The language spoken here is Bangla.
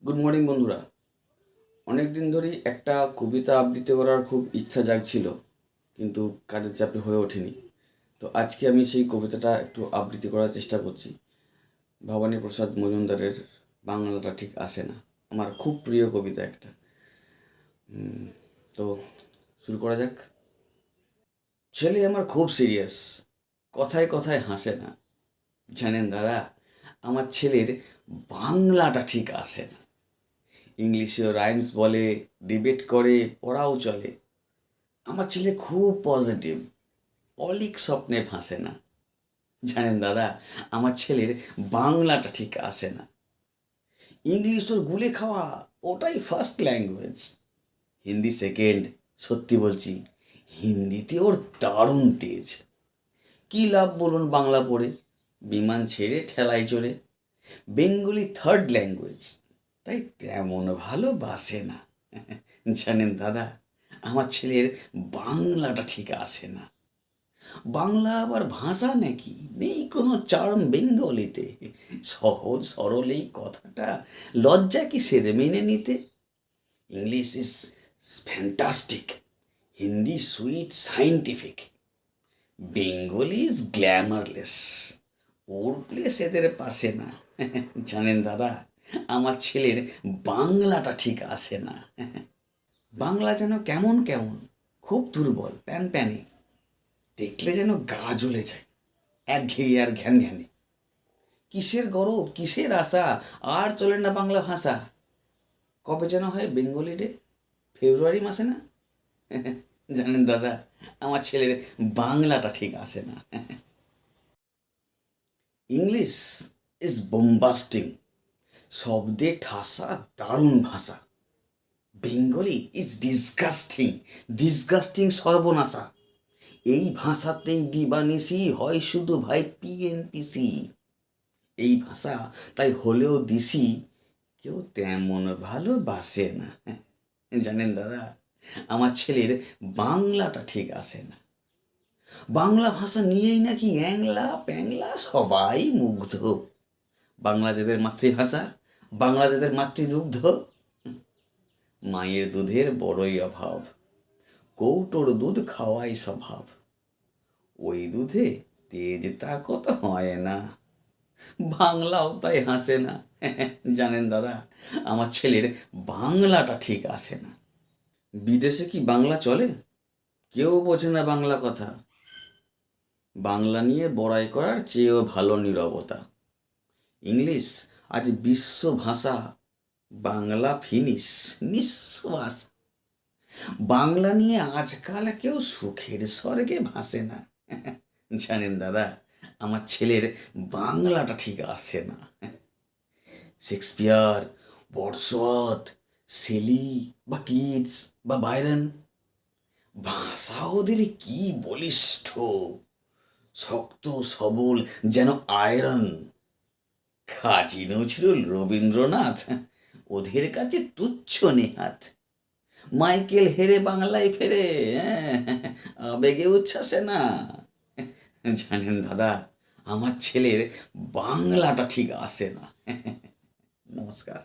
গুড মর্নিং বন্ধুরা। অনেক দিন ধরেই একটা কবিতা আবৃত্তি করার খুব ইচ্ছা জাগছিল, কিন্তু কাজের চাপে হয়ে ওঠেনি। তো আজকে আমি সেই কবিতাটা একটু আবৃত্তি করার চেষ্টা করছি। ভবানী প্রসাদ মজুমদারের বাংলাটা ঠিক আসে না, আমার খুব প্রিয় কবিতা একটা। তো শুরু করা যাক। ছেলে আমার খুব সিরিয়াস, কথায় কথায় হাসে না। জানেন দাদা, আমার ছেলের বাংলাটা ঠিক আসে না। ইংলিশেও রাইমস বলে, ডিবেট করে, পড়াও চলে। আমার ছেলে খুব পজিটিভ, অলিক স্বপ্নে ভাসে না। জানেন দাদা, আমার ছেলের বাংলাটা ঠিক আসে না। ইংলিশ ওর গুলে খাওয়া, ওটাই ফার্স্ট ল্যাঙ্গুয়েজ। হিন্দি সেকেন্ড, সত্যি বলছি। হিন্দিতে ওর দারুণ তেজ। কী লাভ বলুন বাংলা পড়ে, বিমান ছেড়ে ঠেলায় চড়ে। বেঙ্গলি থার্ড ল্যাঙ্গুয়েজ, তাই তেমন ভালোবাসে না। জানেন দাদা, আমার ছেলের বাংলাটা ঠিক আসে না। বাংলা আবার ভাষা নাকি, নেই কোনো চার্ম বেঙ্গলিতে। সহজ সরল এই কথাটা, লজ্জা কিসের মেনে নিতে। English is fantastic, Hindi sweet scientific, Bengali is glamourless, or place এদের পাশে না। জানেন দাদা, আমার ছেলের বাংলাটা ঠিক আসে না। বাংলা যেন কেমন কেমন, খুব দুর্বল, প্যান প্যানে, দেখলে যেন গা জ্বলে যায়, একঘেয়ে আর ঘ্যান ঘ্যানে। কিসের গরব, কিসের আশা, আর চলে না বাংলা ভাষা। কবে যেন হয় বেঙ্গলি ডে, ফেব্রুয়ারি মাসে না? জানেন দাদা, আমার ছেলের বাংলাটা ঠিক আসে না। ইংলিশ ইজ বোম্বাস্টিং, শব্দে ঠাসা, দারুণ ভাষা। বেঙ্গলি ইজ ডিসগাস্টিং, ডিসগাস্টিং সর্বনাশা। এই ভাষাতেই দিবানিশি হয় শুধু ভাই পিএনপিসি। এই ভাষা তাই হলেও দিশি, কেউ তেমন ভালোবাসে না। জানেন দাদা, আমার ছেলের বাংলাটা ঠিক আসে না। বাংলা ভাষা নিয়েই নাকি অ্যাংলা প্যাংলা সবাই মুগ্ধ। বাংলা যাদের মাতৃভাষা, বাংলা যাদের মাতৃদুগ্ধ। মায়ের দুধের বড়ই অভাব, কৌটোর দুধ খাওয়াই স্বভাব। ওই দুধে তেজ তাকত হয় না, বাংলাও তাই হাসে না। জানেন দাদা, আমার ছেলের বাংলাটা ঠিক আসে না। বিদেশে কি বাংলা চলে? কেউ বোঝে না বাংলা কথা। বাংলা নিয়ে বড়াই করার চেয়েও ভালো নীরবতা। ইংলিশ আজ বিশ্ব ভাষা, বাংলা ফিনিশ, নিঃশ্বাস। বাংলা নিয়ে আজকাল কেউ সুখের স্বর্গে ভাসে না। জানেন দাদা, আমার ছেলের বাংলাটা ঠিক আসে না। শেক্সপিয়ার, বর্ডসওয়ার্থ, শেলি বা কিটস বা বাইরন, ভাষা ওদের কি বলিষ্ঠ, শক্ত সবল যেন আয়রন। কাজী নজরুল, রবীন্দ্রনাথ ওদের কাছে তুচ্ছ নেহাত। মাইকেল হেরে বাংলায় ফেরে, আবেগে উচ্ছ্বাসে না। জানেন দাদা, আমার ছেলের বাংলাটা ঠিক আসে না। নমস্কার।